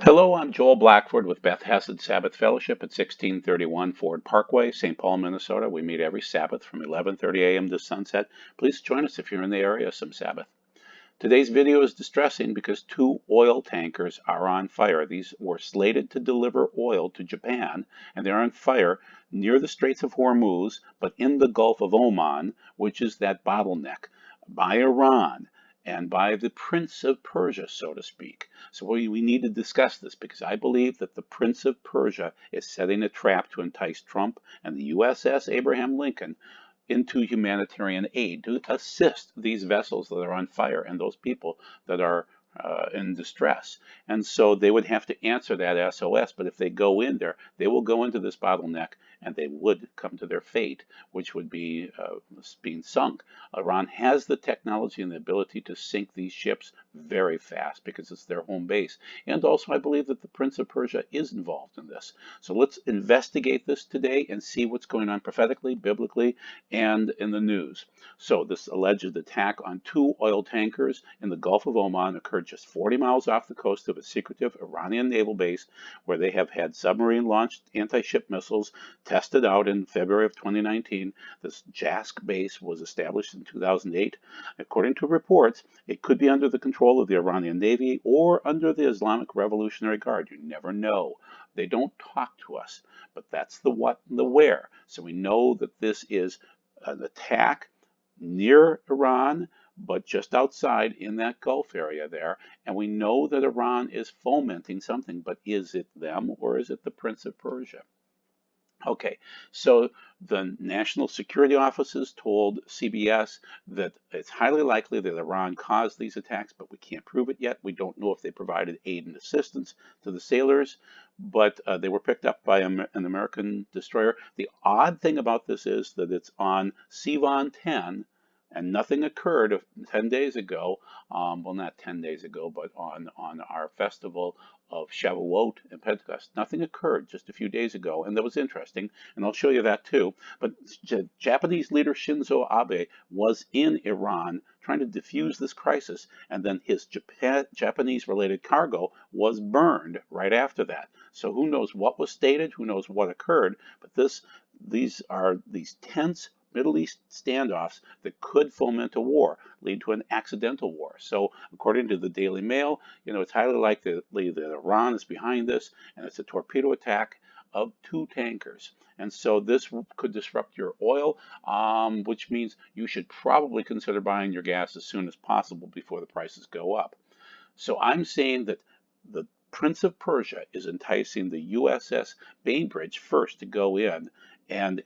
Hello, I'm Joel Blackford with Beth Hesed Sabbath Fellowship at 1631 Ford Parkway, St. Paul, Minnesota. We meet every Sabbath from 11:30 a.m. to sunset. Please join us if you're in the area some Sabbath. Today's video is distressing because two oil tankers are on fire. These were slated to deliver oil to Japan, and they're on fire near the Straits of Hormuz, but in the Gulf of Oman, which is that bottleneck, by Iran and by the Prince of Persia, so to speak. So we need to discuss this because I believe that the Prince of Persia is setting a trap to entice Trump and the USS Abraham Lincoln into humanitarian aid to assist these vessels that are on fire and those people that are in distress. And so they would have to answer that SOS, but if they go in there, they will go into this bottleneck and they would come to their fate, which would be being sunk. Iran has the technology and the ability to sink these ships very fast because it's their home base. And also, I believe that the Prince of Persia is involved in this. So let's investigate this today and see what's going on prophetically, biblically, and in the news. So this alleged attack on two oil tankers in the Gulf of Oman occurred just 40 miles off the coast of a secretive Iranian naval base where they have had submarine-launched anti-ship missiles tested out in February of 2019. This JASC base was established in 2008. According to reports, it could be under the control of the Iranian Navy or under the Islamic Revolutionary Guard. You never know. They don't talk to us, but that's the what and the where. So we know that this is an attack near Iran, but just outside in that Gulf area there. And we know that Iran is fomenting something, but is it them or is it the Prince of Persia? Okay, so the national security offices told CBS that it's highly likely that Iran caused these attacks, but we can't prove it yet. We don't know if they provided aid and assistance to the sailors, but they were picked up by an American destroyer. The odd thing about this is that it's on Sivan 10, and nothing occurred 10 days ago, well, not 10 days ago, but on our festival of Shavuot and Pentecost. Nothing occurred just a few days ago, and that was interesting, and I'll show you that too. But Japanese leader Shinzo Abe was in Iran trying to defuse this crisis, and then his Japanese-related cargo was burned right after that. So who knows what was stated, who knows what occurred, but these are these tense Middle East standoffs that could foment a war, lead to an accidental war. So, according to the Daily Mail, it's highly likely that Iran is behind this, and it's a torpedo attack of two tankers. And so this could disrupt your oil, which means you should probably consider buying your gas as soon as possible before the prices go up. So I'm saying that the Prince of Persia is enticing the USS Bainbridge first to go in and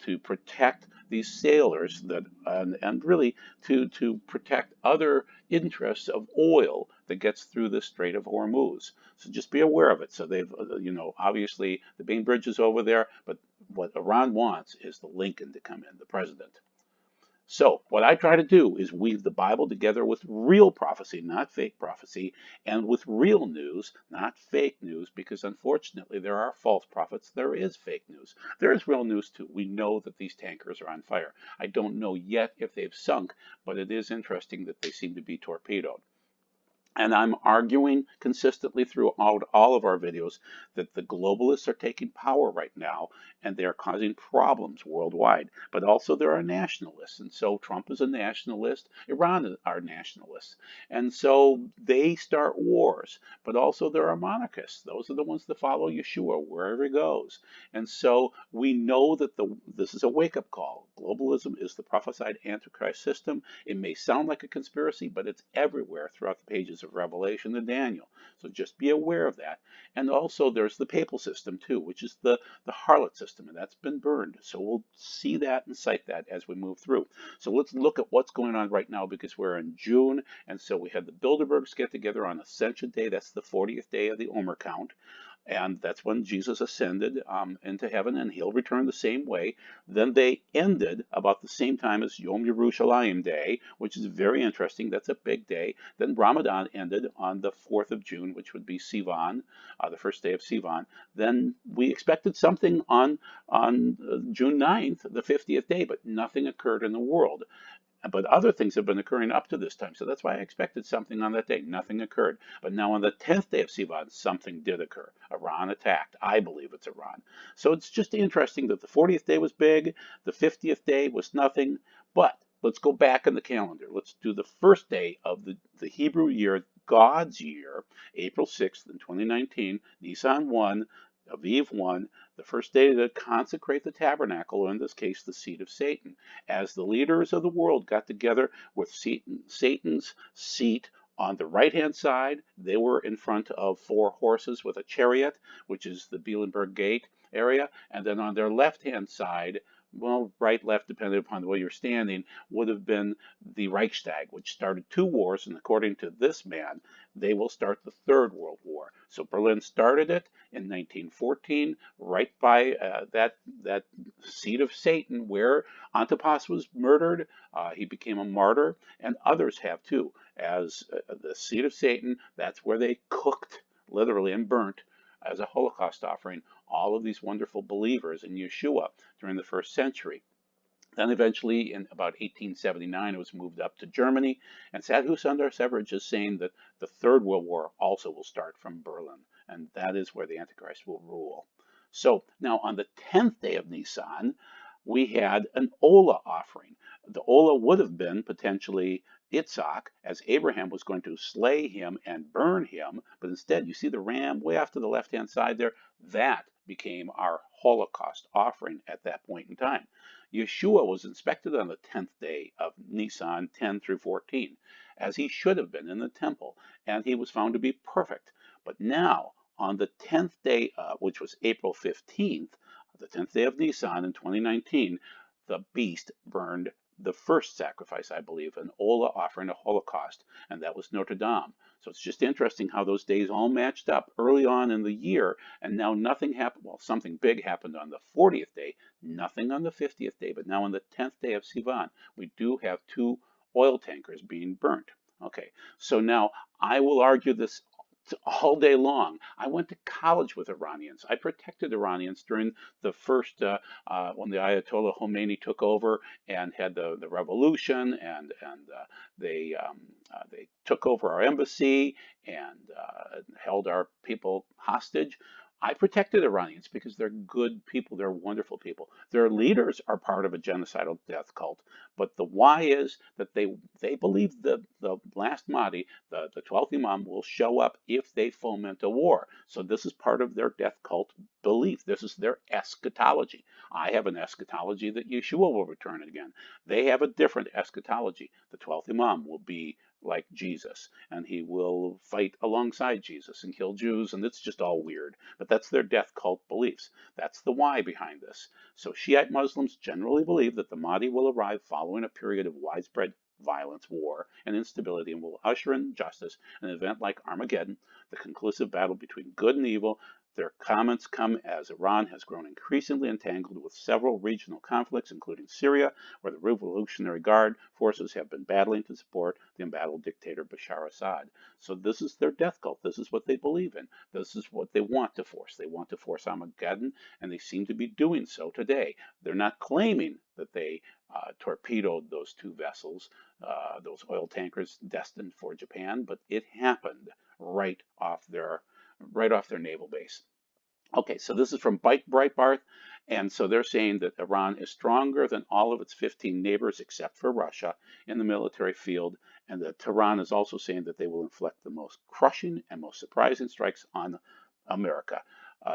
to protect these sailors and really to protect other interests of oil that gets through the Strait of Hormuz. So just be aware of it. So they've, obviously the Bainbridge is over there, but what Iran wants is the Lincoln to come in, the president. So what I try to do is weave the Bible together with real prophecy, not fake prophecy, and with real news, not fake news, because unfortunately there are false prophets. There is fake news. There is real news too. We know that these tankers are on fire. I don't know yet if they've sunk, but it is interesting that they seem to be torpedoed. And I'm arguing consistently throughout all of our videos that the globalists are taking power right now and they're causing problems worldwide. But also there are nationalists. And so Trump is a nationalist, Iran are nationalists. And so they start wars. But also there are monarchists. Those are the ones that follow Yeshua wherever he goes. And so we know that this is a wake-up call. Globalism is the prophesied Antichrist system. It may sound like a conspiracy, but it's everywhere throughout the pages of Revelation and Daniel. So just be aware of that. And also there's the papal system too, which is the harlot system, and that's been burned. So we'll see that and cite that as we move through. So let's look at what's going on right now because we're in June, and so we had the Bilderbergs get together on Ascension Day. That's the 40th day of the Omer count. And that's when Jesus ascended into heaven, and he'll return the same way. Then they ended about the same time as Yom Yerushalayim Day, which is very interesting. That's a big day. Then Ramadan ended on the 4th of June, which would be Sivan, the first day of Sivan. Then we expected something on June 9th, the 50th day, but nothing occurred in the world. But other things have been occurring up to this time. So that's why I expected something on that day. Nothing occurred. But now on the 10th day of Sivan, something did occur. Iran attacked. I believe it's Iran. So it's just interesting that the 40th day was big, the 50th day was nothing. But let's go back in the calendar. Let's do the first day of the Hebrew year, God's year, April 6th in 2019, Nisan 1, Aviv 1, the first day to consecrate the tabernacle, or in this case, the seat of Satan, as the leaders of the world got together with Satan's seat on the right-hand side. They were in front of 4 horses with a chariot, which is the Bielenberg Gate area, and then on their left-hand side, well, right, left, depending upon the way you're standing, would have been the Reichstag, which started 2 wars, and according to this man, they will start the Third World War. So Berlin started it in 1914, right by that seat of Satan where Antipas was murdered. He became a martyr, and others have too. As the seat of Satan, that's where they cooked, literally, and burnt as a Holocaust offering all of these wonderful believers in Yeshua during the first century. Then eventually, in about 1879, it was moved up to Germany, and Sadhu Sundar Severage is saying that the Third World War also will start from Berlin, and that is where the Antichrist will rule. So now on the 10th day of Nisan, we had an Ola offering. The Ola would have been potentially Itzhak, as Abraham was going to slay him and burn him, but instead, you see the ram way off to the left-hand side there? That became our Holocaust offering at that point in time. Yeshua was inspected on the 10th day of Nisan 10 through 14, as he should have been in the temple, and he was found to be perfect. But now, on the 10th day, which was April 15th, the 10th day of Nisan in 2019, the beast burned the first sacrifice, I believe, an Ola offering a Holocaust, and that was Notre Dame. So it's just interesting how those days all matched up early on in the year, and now nothing happened. Well, something big happened on the 40th day, nothing on the 50th day, but now on the 10th day of Sivan, we do have 2 oil tankers being burnt. Okay, so now I will argue this all day long. I went to college with Iranians. I protected Iranians during the first, when the Ayatollah Khomeini took over and had the revolution, and they took over our embassy and held our people hostage. I protected Iranians because they're good people. They're wonderful people. Their leaders are part of a genocidal death cult. But the why is that they believe the last Mahdi, the 12th Imam, will show up if they foment a war. So this is part of their death cult belief. This is their eschatology. I have an eschatology that Yeshua will return again. They have a different eschatology. The 12th Imam will be like Jesus, and he will fight alongside Jesus and kill Jews, and it's just all weird. But that's their death cult beliefs. That's the why behind this. So Shiite Muslims generally believe that the Mahdi will arrive following a period of widespread violence, war, and instability, and will usher in justice, an event like Armageddon, the conclusive battle between good and evil. Their comments come as Iran has grown increasingly entangled with several regional conflicts, including Syria, where the Revolutionary Guard forces have been battling to support the embattled dictator Bashar Assad. So this is their death cult. This is what they believe in. This is what they want to force. They want to force Armageddon, and they seem to be doing so today. They're not claiming that they torpedoed those 2 vessels, those oil tankers destined for Japan, but it happened right off their naval base. Okay, so this is from Breitbart, and so they're saying that Iran is stronger than all of its 15 neighbors except for Russia in the military field, and that Tehran is also saying that they will inflict the most crushing and most surprising strikes on America,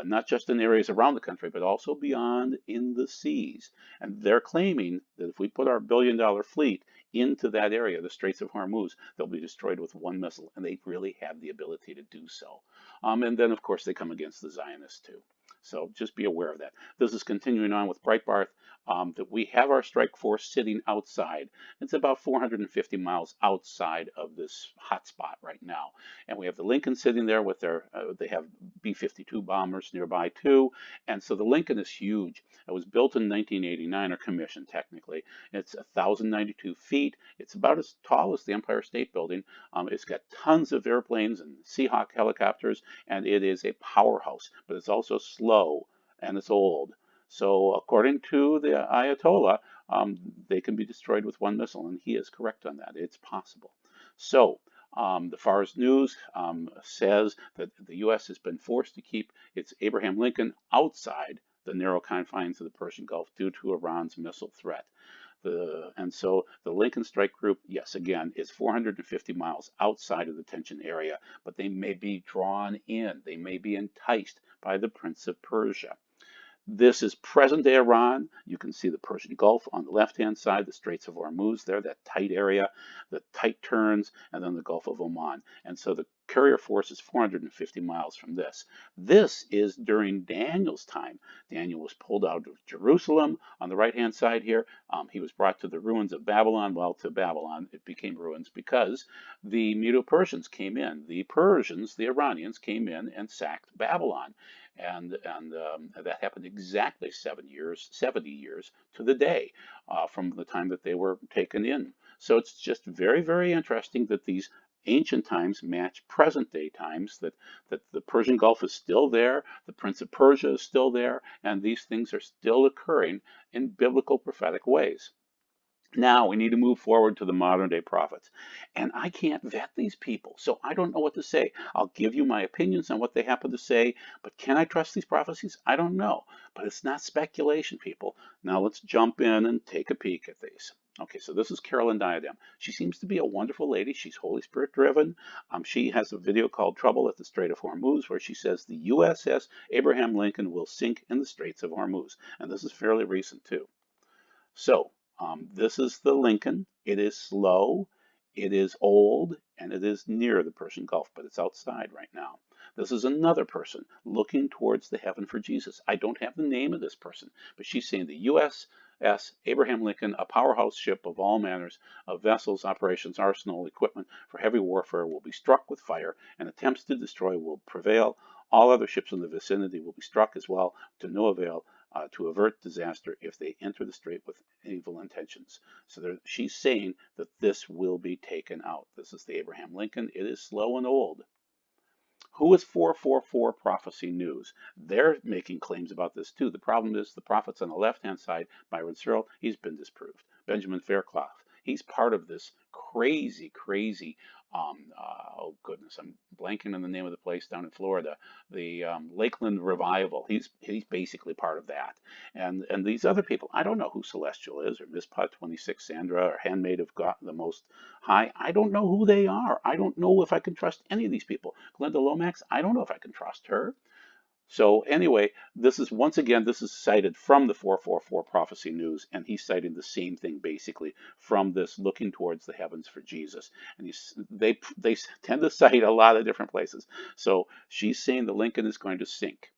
not just in areas around the country, but also beyond in the seas. And they're claiming that if we put our billion-dollar fleet into that area, the Straits of Hormuz, they'll be destroyed with 1 missile, and they really have the ability to do so. And then, of course, they come against the Zionists, too. So just be aware of that. This is continuing on with Breitbart, that we have our strike force sitting outside. It's about 450 miles outside of this hotspot right now. And we have the Lincoln sitting there with they have B-52 bombers nearby too. And so the Lincoln is huge. It was built in 1989, or commissioned technically. It's 1,092 feet. It's about as tall as the Empire State Building. It's got tons of airplanes and Seahawk helicopters, and it is a powerhouse, but it's also slow and it's old. So according to the Ayatollah, they can be destroyed with one missile, and he is correct on that. It's possible. So the Fars News says that the U.S. has been forced to keep its Abraham Lincoln outside the narrow confines of the Persian Gulf due to Iran's missile threat. And so the Lincoln Strike Group, yes, again, is 450 miles outside of the tension area, but they may be drawn in. They may be enticed by the Prince of Persia. This is present-day Iran. You can see the Persian Gulf on the left-hand side, the Straits of Hormuz there, that tight area, the tight turns, and then the Gulf of Oman. And so the carrier force is 450 miles from this. This is during Daniel's time. Daniel was pulled out of Jerusalem on the right-hand side here. He was brought to the ruins of Babylon. Well, to Babylon, it became ruins because the Medo-Persians came in. The Persians, the Iranians, came in and sacked Babylon. And that happened exactly 70 years to the day from the time that they were taken in. So it's just very, very interesting that these ancient times match present day times, that the Persian Gulf is still there, the Prince of Persia is still there, and these things are still occurring in biblical prophetic ways. Now we need to move forward to the modern day prophets. And I can't vet these people, so I don't know what to say. I'll give you my opinions on what they happen to say, but can I trust these prophecies? I don't know. But it's not speculation, people. Now let's jump in and take a peek at these. Okay, so this is Carolyn Diadem. She seems to be a wonderful lady. She's Holy Spirit driven. She has a video called Trouble at the Strait of Hormuz, where she says the USS Abraham Lincoln will sink in the Straits of Hormuz. And this is fairly recent, too. So this is the Lincoln. It is slow, it is old, and it is near the Persian Gulf, but it's outside right now. This is another person looking towards the heaven for Jesus. I don't have the name of this person, but she's saying the USS Abraham Lincoln, a powerhouse ship of all manners of vessels, operations, arsenal, equipment for heavy warfare, will be struck with fire, and attempts to destroy will prevail. All other ships in the vicinity will be struck as well, to no avail, to avert disaster if they enter the strait with evil intentions. So she's saying that this will be taken out. This is the Abraham Lincoln. It is slow and old. Who is 444 Prophecy News? They're making claims about this too. The problem is the prophets on the left-hand side, Byron Searle, he's been disproved. Benjamin Fairclough, he's part of this crazy, oh goodness, I'm blanking on the name of the place down in Florida, the Lakeland Revival. He's basically part of that. And these other people, I don't know who Celestial is, or Mispah 26 Sandra, or Handmaid of God the Most High. I don't know who they are. I don't know if I can trust any of these people. Glenda Lomax, I don't know if I can trust her. So anyway, this is once again, this is cited from the 444 Prophecy News, and he's citing the same thing basically from this looking towards the heavens for Jesus. And they tend to cite a lot of different places. So she's saying the Lincoln is going to sink.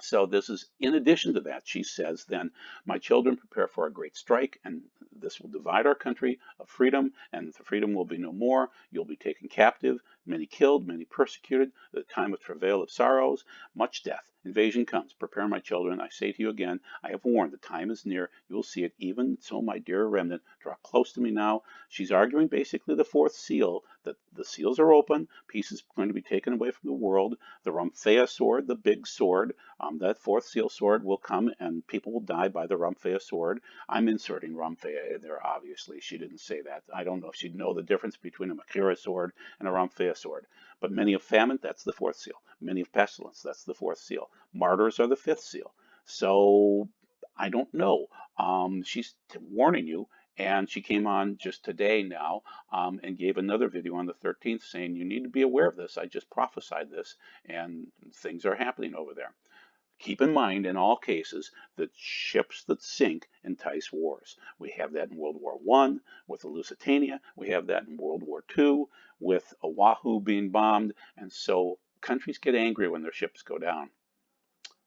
So this is in addition to that, she says then, my children prepare for a great strike, and this will divide our country of freedom, and the freedom will be no more. You'll be taken captive, many killed, many persecuted, the time of travail of sorrows, much death. Invasion comes. Prepare, my children. I say to you again, I have warned, the time is near. You will see it. Even so, my dear remnant, draw close to me now. She's arguing basically the fourth seal, that the seals are open, peace is going to be taken away from the world. The Rumphea sword, the big sword, that fourth seal sword will come, and people will die by the Rumphea sword. I'm inserting Rumphea there, obviously. She didn't say that. I don't know if she'd know the difference between a Makhira sword and a Rumphea sword. But many of famine, that's the fourth seal. Many of pestilence, that's the fourth seal. Martyrs are the fifth seal. So I don't know. She's warning you. And she came on just today now and gave another video on the 13th saying, you need to be aware of this. I just prophesied this, and things are happening over there. Keep in mind, in all cases, that ships that sink entice wars. We have that in World War I with the Lusitania. We have that in World War II with Oahu being bombed. And so countries get angry when their ships go down.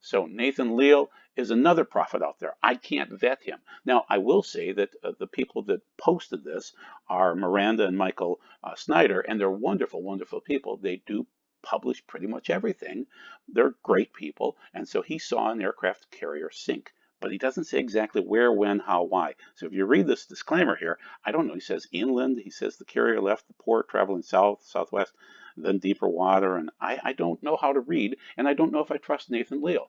So Nathan Leal is another prophet out there. I can't vet him. Now, I will say that the people that posted this are Miranda and Michael Snyder, and they're wonderful, wonderful people. They do publish pretty much everything. They're great people. And so he saw an aircraft carrier sink. But he doesn't say exactly where, when, how, why. So if you read this disclaimer here, I don't know. He says inland. He says the carrier left the port traveling south, southwest, then deeper water. And I don't know how to read. And I don't know if I trust Nathan Leal.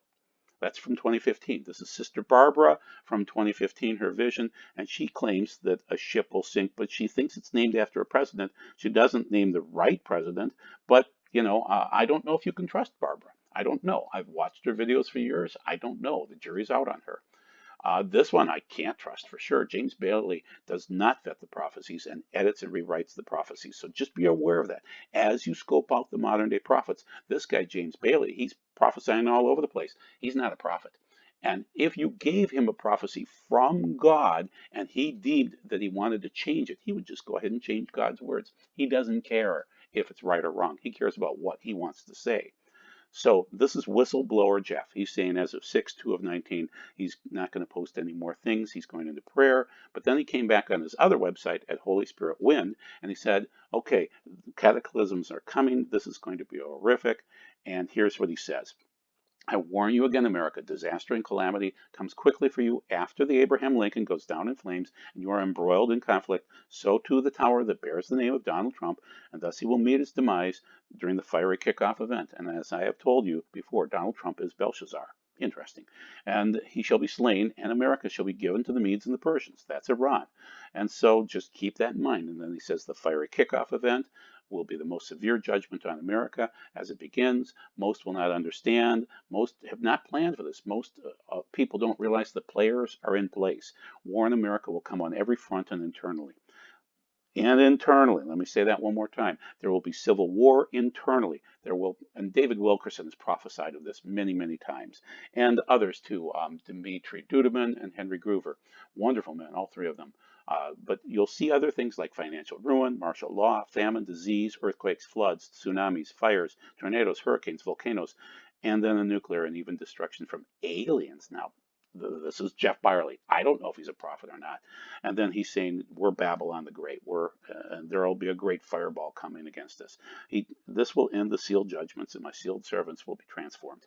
That's from 2015. This is Sister Barbara from 2015, her vision, and she claims that a ship will sink, but she thinks it's named after a president. She doesn't name the right president, but I don't know if you can trust Barbara. I don't know. I've watched her videos for years. I don't know. The jury's out on her. This one I can't trust for sure. James Bailey does not vet the prophecies and edits and rewrites the prophecies. So just be aware of that. As you scope out the modern day prophets, this guy, James Bailey, he's prophesying all over the place. He's not a prophet. And if you gave him a prophecy from God and he deemed that he wanted to change it, he would just go ahead and change God's words. He doesn't care if it's right or wrong. He cares about what he wants to say. So this is whistleblower Jeff. He's saying as of 6/2 of 19, he's not going to post any more things. He's going into prayer. But then he came back on his other website at Holy Spirit Wind, and he said, okay, cataclysms are coming. This is going to be horrific. And here's what he says. I warn you again, America, disaster and calamity comes quickly for you after the Abraham Lincoln goes down in flames and you are embroiled in conflict. So too the tower that bears the name of Donald Trump, and thus he will meet his demise during the fiery kickoff event. And as I have told you before, Donald Trump is Belshazzar. Interesting. And he shall be slain, and America shall be given to the Medes and the Persians. That's Iran. And so just keep that in mind. And then he says the fiery kickoff event will be the most severe judgment on America as it begins. Most will not understand. Most have not planned for this. Most people don't realize the players are in place. War in America will come on every front and internally. And internally, let me say that one more time. There will be civil war internally. And David Wilkerson has prophesied of this many, many times, and others too. Dimitri Duduman and Henry Groover, wonderful men, all three of them. But you'll see other things like financial ruin, martial law, famine, disease, earthquakes, floods, tsunamis, fires, tornadoes, hurricanes, volcanoes, and then a nuclear and even destruction from aliens. Now, this is Jeff Byerly. I don't know if he's a prophet or not. And then he's saying, we're Babylon the Great. And there will be a great fireball coming against us. This will end the sealed judgments, and my sealed servants will be transformed.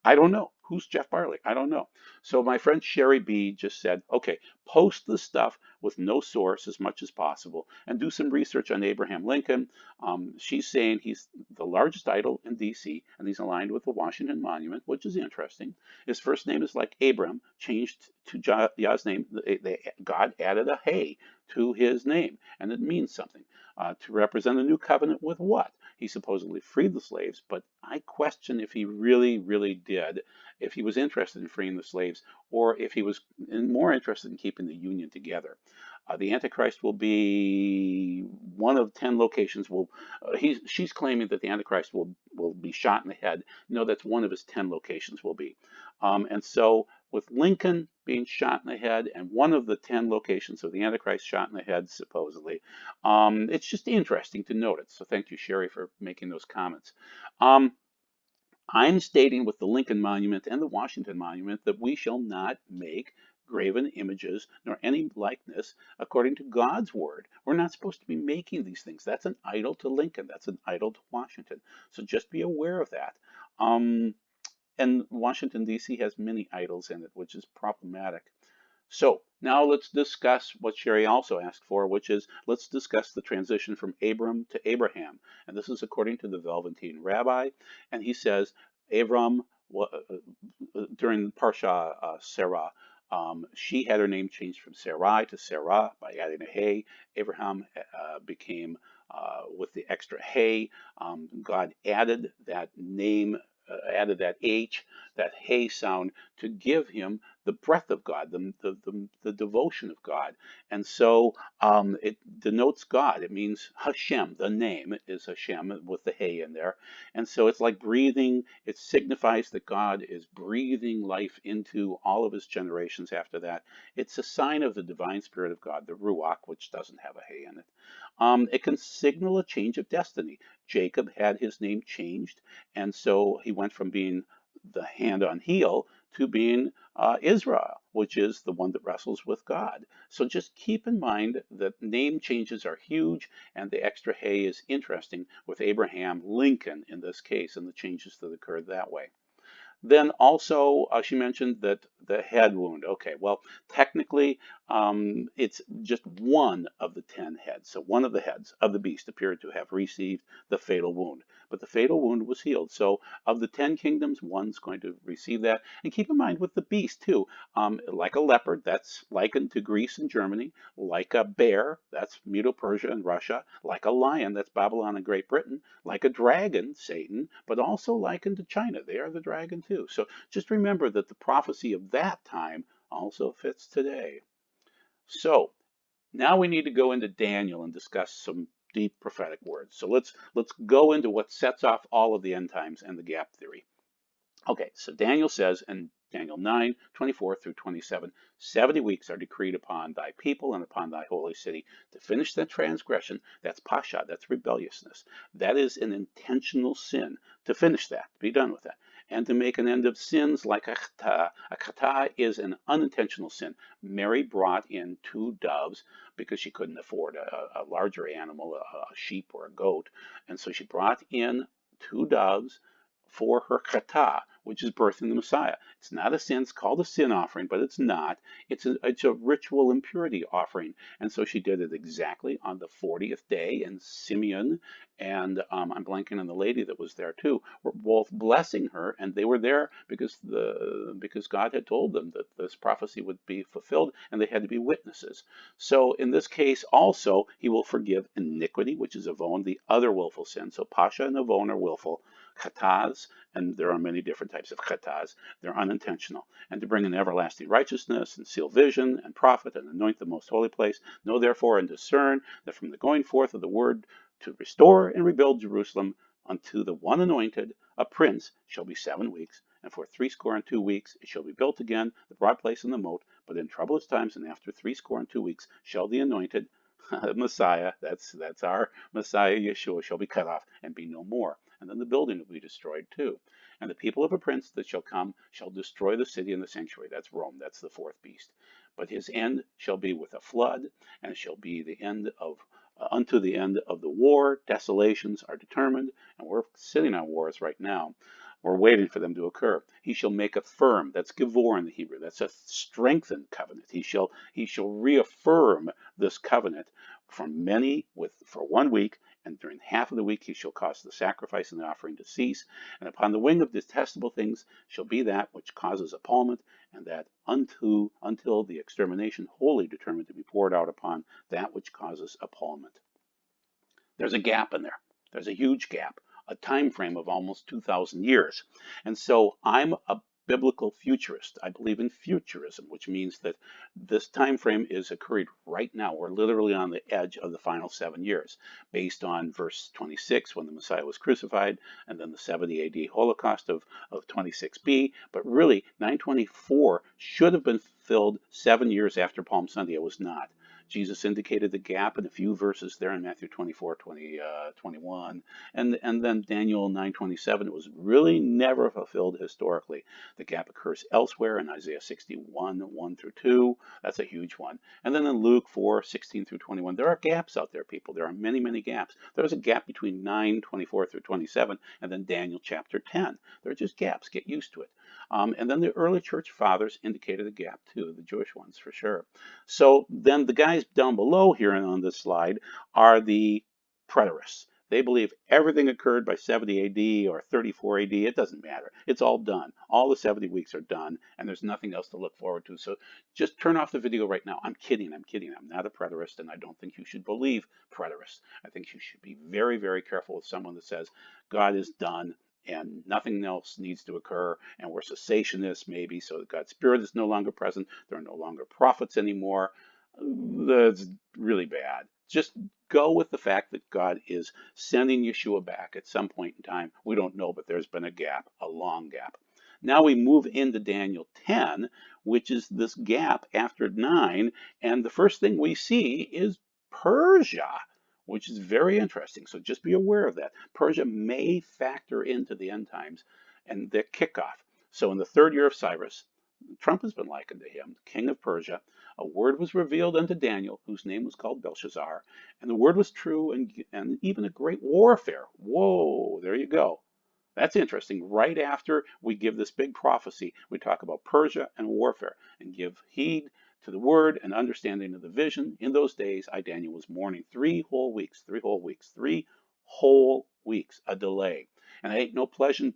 I don't know. Who's Jeff Barley? I don't know. So my friend Sherry B just said, okay, post the stuff with no source as much as possible and do some research on Abraham Lincoln. She's saying he's the largest idol in D.C. and he's aligned with the Washington Monument, which is interesting. His first name is like Abram, changed to Yah's name. God added a hey to his name, and it means something. To represent a new covenant with what? He supposedly freed the slaves, but I question if he really, really did, if he was interested in freeing the slaves, or if he was more interested in keeping the union together. The Antichrist will be one of 10 locations. She's claiming that the Antichrist will be shot in the head. No, that's one of his 10 locations will be. And so with Lincoln being shot in the head and one of the 10 locations of the Antichrist shot in the head, supposedly, it's just interesting to note it. So thank you, Sherry, for making those comments. I'm stating with the Lincoln Monument and the Washington Monument that we shall not make graven images nor any likeness according to God's word. We're not supposed to be making these things. That's an idol to Lincoln. That's an idol to Washington. So just be aware of that. And Washington, D.C. has many idols in it, which is problematic. So now let's discuss what Sherry also asked for, which is let's discuss the transition from Abram to Abraham. And this is according to the Velveteen Rabbi. And he says, Abram, during Parsha Sarah, she had her name changed from Sarai to Sarah by adding a hey. Abraham became, with the extra hey, God added that name, added that H, that hey sound to give him the breath of God, the devotion of God. And so it denotes God. It means Hashem. The name is Hashem with the hey in there. And so it's like breathing. It signifies that God is breathing life into all of his generations after that. It's a sign of the divine spirit of God, the Ruach, which doesn't have a hey in it. It can signal a change of destiny. Jacob had his name changed, and so he went from being the hand on heel to being Israel, which is the one that wrestles with God. So just keep in mind that name changes are huge, and the extra hey is interesting with Abraham Lincoln in this case and the changes that occurred that way. Then also, she mentioned that the head wound. Okay, well, technically, it's just one of the 10 heads. So one of the heads of the beast appeared to have received the fatal wound. but the fatal wound was healed. So of the 10 kingdoms, one's going to receive that. And keep in mind with the beast too, like a leopard, that's likened to Greece and Germany, like a bear, that's Medo-Persia and Russia, like a lion, that's Babylon and Great Britain, like a dragon, Satan, but also likened to China. They are the dragon too. So just remember that the prophecy of that time also fits today. So now we need to go into Daniel and discuss some deep prophetic words. So let's go into what sets off all of the end times and the gap theory. Okay, so Daniel says in Daniel 9:24 through 27, 70 weeks are decreed upon thy people and upon thy holy city to finish the transgression. That's pasha, that's rebelliousness. That is an intentional sin, to finish that, to be done with that. And to make an end of sins like a chata. A chata is an unintentional sin. Mary brought in 2 doves because she couldn't afford a larger animal, a sheep or a goat. And so she brought in 2 doves for her chata, which is birthing the Messiah. It's not a sin. It's called a sin offering, but it's not. It's a ritual impurity offering. And so she did it exactly on the 40th day. And Simeon and I'm blanking on the lady that was there too, were both blessing her. And they were there because God had told them that this prophecy would be fulfilled, and they had to be witnesses. So in this case, also, he will forgive iniquity, which is avon, the other willful sin. So pasha and avon are willful. Chatas, and there are many different types of chatas, they're unintentional. And to bring in everlasting righteousness, and seal vision, and prophet, and anoint the most holy place. Know therefore and discern that from the going forth of the word to restore and rebuild Jerusalem unto the one anointed, a prince, shall be 7 weeks. And for 62 weeks it shall be built again, the broad place and the moat. But in troublous times, and after 62 weeks, shall the anointed Messiah, that's our Messiah Yeshua, shall be cut off and be no more. And then the building will be destroyed too. And the people of a prince that shall come shall destroy the city and the sanctuary. That's Rome. That's the 4th beast. But his end shall be with a flood, and shall be the end of unto the end of the war. Desolations are determined, and we're sitting on wars right now. We're waiting for them to occur. He shall make a firm. That's givor in the Hebrew. That's a strengthened covenant. He shall reaffirm this covenant for 1 week, and during half of the week he shall cause the sacrifice and the offering to cease. And upon the wing of detestable things shall be that which causes appalment, and that until the extermination wholly determined to be poured out upon that which causes appalment. There's a gap in there. There's a huge gap, a time frame of almost 2,000 years. And so I'm a biblical futurist. I believe in futurism, which means that this time frame is occurring right now. We're literally on the edge of the final 7 years, based on verse 26 when the Messiah was crucified, and then the 70 AD Holocaust of 26b. But really, 924 should have been fulfilled 7 years after Palm Sunday. It was not. Jesus indicated the gap in a few verses there in Matthew 24, 21, and then Daniel 9:27. It was really never fulfilled historically. The gap occurs elsewhere in Isaiah 61, 1 through 2. That's a huge one. And then in Luke 4, 16 through 21. There are gaps out there, people. There are many, many gaps. There's a gap between 9:24 through 27 and then Daniel chapter 10. There are just gaps. Get used to it. And then the early church fathers indicated a gap too, the Jewish ones for sure. So then the guys down below here on this slide are the preterists. They believe everything occurred by 70 AD or 34 AD. It doesn't matter. It's all done. All the 70 weeks are done, and there's nothing else to look forward to. So just turn off the video right now. I'm kidding. I'm kidding. I'm not a preterist, and I don't think you should believe preterists. I think you should be very, very careful with someone that says God is done and nothing else needs to occur, and we're cessationists maybe, so that God's Spirit is no longer present. There are no longer prophets anymore. That's really bad. Just go with the fact that God is sending Yeshua back at some point in time. We don't know, but there's been a gap, a long gap. Now we move into Daniel 10, which is this gap after 9, and the first thing we see is Persia, which is very interesting. So just be aware of that. Persia may factor into the end times and the kickoff. So in the 3rd year of Cyrus, Trump has been likened to him, king of Persia. A word was revealed unto Daniel, whose name was called Belshazzar, and the word was true, and even a great warfare. Whoa, there you go. That's interesting. Right after we give this big prophecy, we talk about Persia and warfare, and give heed to the word and understanding of the vision. In those days, I, Daniel, was mourning 3 whole weeks, 3 whole weeks, 3 whole weeks, a delay. And I ate no pleasant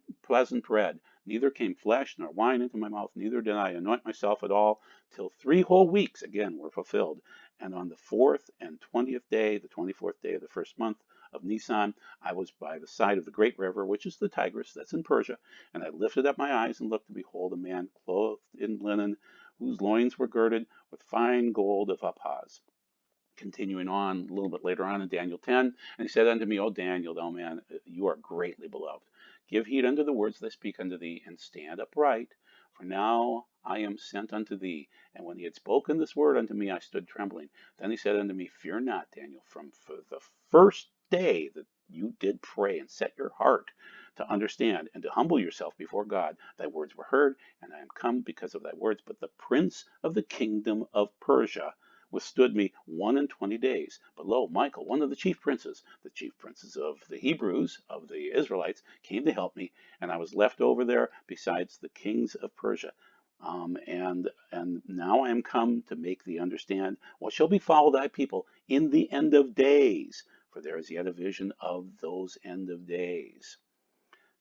bread, neither came flesh nor wine into my mouth, neither did I anoint myself at all, till 3 whole weeks again were fulfilled. And on the 4th and 20th day, the 24th day of the first month of Nisan, I was by the side of the great river, which is the Tigris, that's in Persia. And I lifted up my eyes and looked, and behold, a man clothed in linen, whose loins were girded with fine gold of Uphaz. Continuing on a little bit later on in Daniel 10, and he said unto me, O Daniel, thou man, you are greatly beloved. Give heed unto the words that I speak unto thee, and stand upright, for now I am sent unto thee. And when he had spoken this word unto me, I stood trembling. Then he said unto me, Fear not, Daniel, for the first day that you did pray and set your heart to understand and to humble yourself before God, thy words were heard, and I am come because of thy words. But the prince of the kingdom of Persia withstood me 21 days. But lo, Michael, one of the chief princes of the Hebrews, of the Israelites, came to help me, and I was left over there besides the kings of Persia. And now I am come to make thee understand what shall befall thy people in the end of days, for there is yet a vision of those end of days.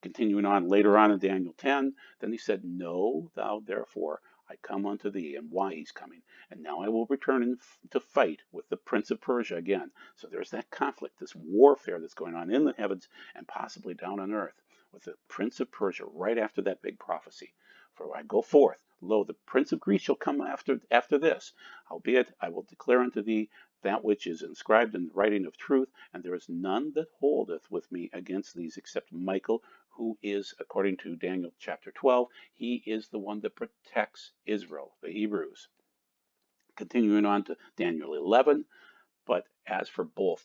Continuing on later on in Daniel 10, then he said, Know thou therefore, I come unto thee, and why he's coming. And now I will return to fight with the prince of Persia again. So there's that conflict, this warfare that's going on in the heavens and possibly down on earth with the prince of Persia right after that big prophecy. For I go forth, lo, the prince of Greece shall come after this. Howbeit I will declare unto thee that which is inscribed in the writing of truth, and there is none that holdeth with me against these except Michael, who is, according to Daniel chapter 12, he is the one that protects Israel, the Hebrews. Continuing on to Daniel 11, but as for both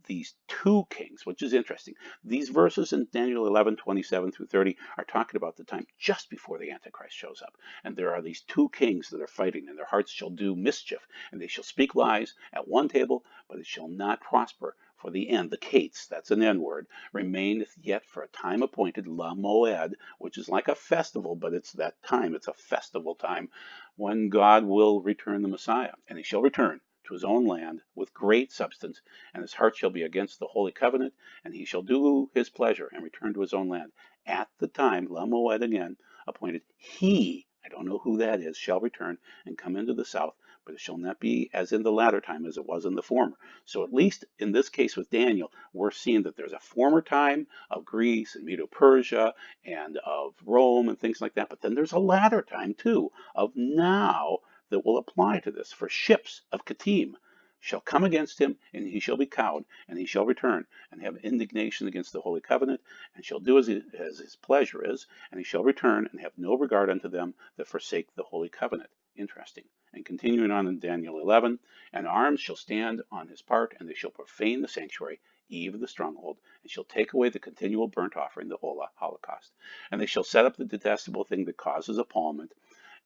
these two kings, which is interesting. These verses in Daniel 11, 27 through 30 are talking about the time just before the Antichrist shows up. And there are these two kings that are fighting, and their hearts shall do mischief, and they shall speak lies at one table, but it shall not prosper. For the end, the cates, that's an N word, remaineth yet for a time appointed, la moed, which is like a festival, but it's that time, it's a festival time, when God will return the Messiah, and he shall return to his own land with great substance, and his heart shall be against the holy covenant, and he shall do his pleasure and return to his own land. At the time, la moed again, appointed, he, I don't know who that is, shall return and come into the south, but it shall not be as in the latter time as it was in the former. So at least in this case with Daniel, we're seeing that there's a former time of Greece and Medo-Persia and of Rome and things like that, but then there's a latter time too of now that will apply to this. For ships of Kittim shall come against him, and he shall be cowed, and he shall return, and have indignation against the holy covenant, and shall do as his pleasure is, and he shall return, and have no regard unto them that forsake the holy covenant. Interesting. And continuing on in Daniel 11, and arms shall stand on his part, and they shall profane the sanctuary, eve of the stronghold, and shall take away the continual burnt offering, the holocaust. And they shall set up the detestable thing that causes appallment,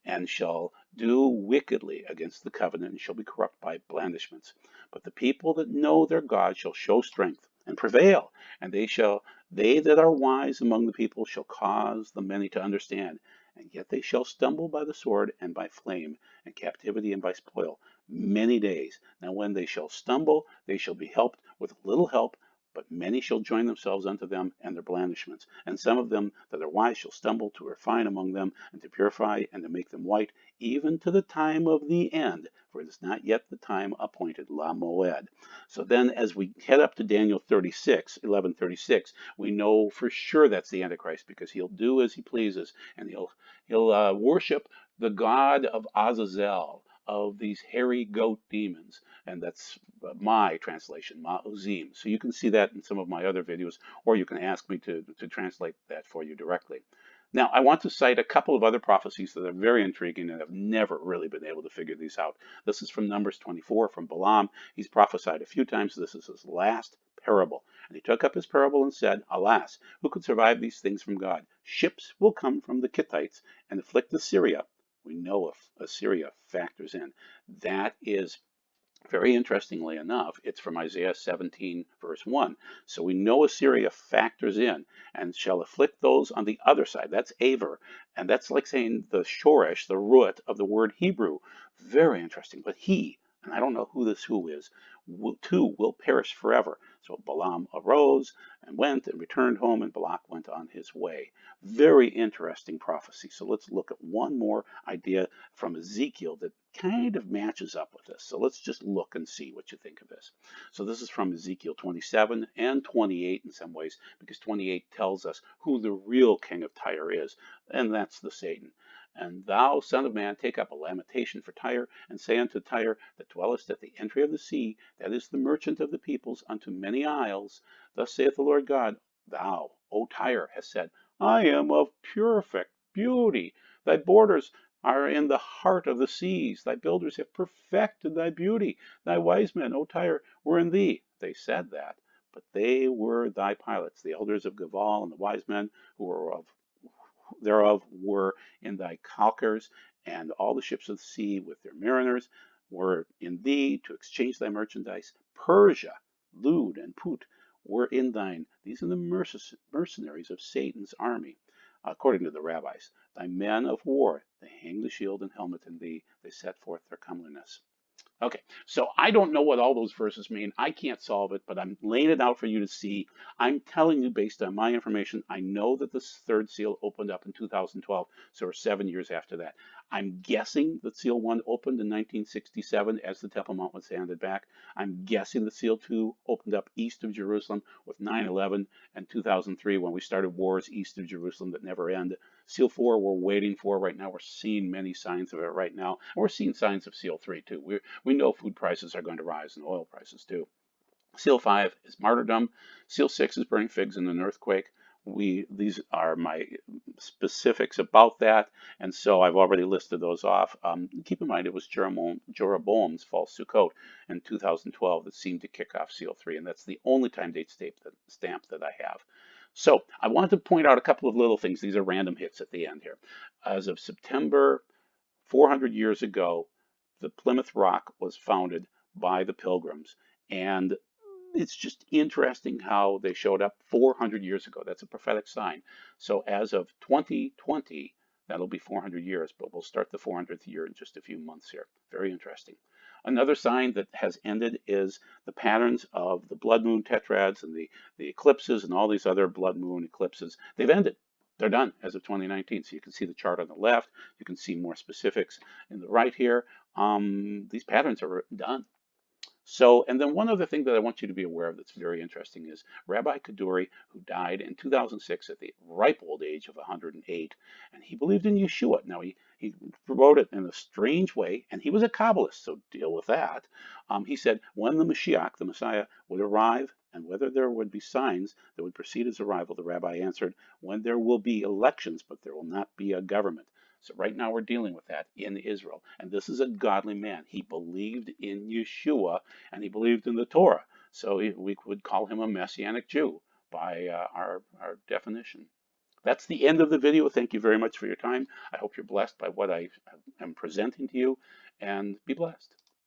and shall do wickedly against the covenant, and shall be corrupt by blandishments. But the people that know their God shall show strength and prevail, and they that are wise among the people shall cause the many to understand. And yet they shall stumble by the sword and by flame, and captivity and by spoil, many days. Now when they shall stumble, they shall be helped with little help, but many shall join themselves unto them and their blandishments. And some of them that are wise shall stumble to refine among them, and to purify, and to make them white, even to the time of the end. For it is not yet the time appointed, la moed. So then as we head up to Daniel 11:36, we know for sure that's the Antichrist, because he'll do as he pleases, and he'll worship the god of Azazel, of these hairy goat demons. And that's my translation, Ma'uzim. So you can see that in some of my other videos, or you can ask me to translate that for you directly. Now, I want to cite a couple of other prophecies that are very intriguing, and I've never really been able to figure these out. This is from Numbers 24, from Balaam. He's prophesied a few times. This is his last parable. And he took up his parable and said, Alas, who could survive these things from God? Ships will come from the Kittites and afflict Assyria. We know if Assyria factors in. That is, very interestingly enough, it's from Isaiah 17, verse 1. So we know Assyria factors in and shall afflict those on the other side. That's Aver. And that's like saying the shoresh, the root of the word Hebrew. Very interesting. But he, and I don't know who this who is, two will perish forever. So Balaam arose and went and returned home, and Balak went on his way. Very interesting prophecy. So let's look at one more idea from Ezekiel that kind of matches up with this. So let's just look and see what you think of this. So this is from Ezekiel 27 and 28 in some ways, because 28 tells us who the real king of Tyre is, and that's the Satan. And thou, son of man, take up a lamentation for Tyre, and say unto Tyre, that dwellest at the entry of the sea, that is the merchant of the peoples, unto many isles, thus saith the Lord God, thou, O Tyre, hast said, I am of perfect beauty. Thy borders are in the heart of the seas. Thy builders have perfected thy beauty. Thy wise men, O Tyre, were in thee. They said that, but they were thy pilots. The elders of Gaval and the wise men who were thereof were in thy calkers, and all the ships of the sea with their mariners were in thee to exchange thy merchandise. Persia, Lud, and Put were in thine. These are the mercenaries of Satan's army, according to the rabbis. Thy men of war, they hang the shield and helmet in thee. They set forth their comeliness. Okay, so I don't know what all those verses mean. I can't solve it, but I'm laying it out for you to see. I'm telling you based on my information. I know that the third seal opened up in 2012, so we're 7 years after that. I'm guessing that seal 1 opened in 1967 as the Temple Mount was handed back. I'm guessing that seal 2 opened up east of Jerusalem with 9/11 and 2003 when we started wars east of Jerusalem that never end. Seal 4 we're waiting for right now. We're seeing many signs of it right now. And we're seeing signs of seal 3 too. We know food prices are going to rise and oil prices too. Seal 5 is martyrdom. Seal 6 is burning figs in an earthquake. These are my specifics about that, and so I've already listed those off. Keep in mind it was Jeroboam's false Sukkot in 2012 that seemed to kick off Seal 3, and that's the only time date stamp that I have. So I wanted to point out a couple of little things. These are random hits at the end here. As of September 400 years ago, the Plymouth Rock was founded by the Pilgrims, and it's just interesting how they showed up 400 years ago. That's a prophetic sign. So as of 2020, that'll be 400 years, but we'll start the 400th year in just a few months here. Very interesting. Another sign that has ended is the patterns of the blood moon tetrads and the eclipses and all these other blood moon eclipses. They've ended. They're done as of 2019. So you can see the chart on the left. You can see more specifics in the right here. These patterns are done. So, and then one other thing that I want you to be aware of that's very interesting is Rabbi Kaduri, who died in 2006 at the ripe old age of 108, and he believed in Yeshua. Now, he wrote it in a strange way, and he was a Kabbalist, so deal with that. He said, when the Mashiach, the Messiah, would arrive, and whether there would be signs that would precede his arrival, the rabbi answered, when there will be elections, but there will not be a government. So right now we're dealing with that in Israel. And this is a godly man. He believed in Yeshua and he believed in the Torah. So we would call him a Messianic Jew by our definition. That's the end of the video. Thank you very much for your time. I hope you're blessed by what I am presenting to you, and be blessed.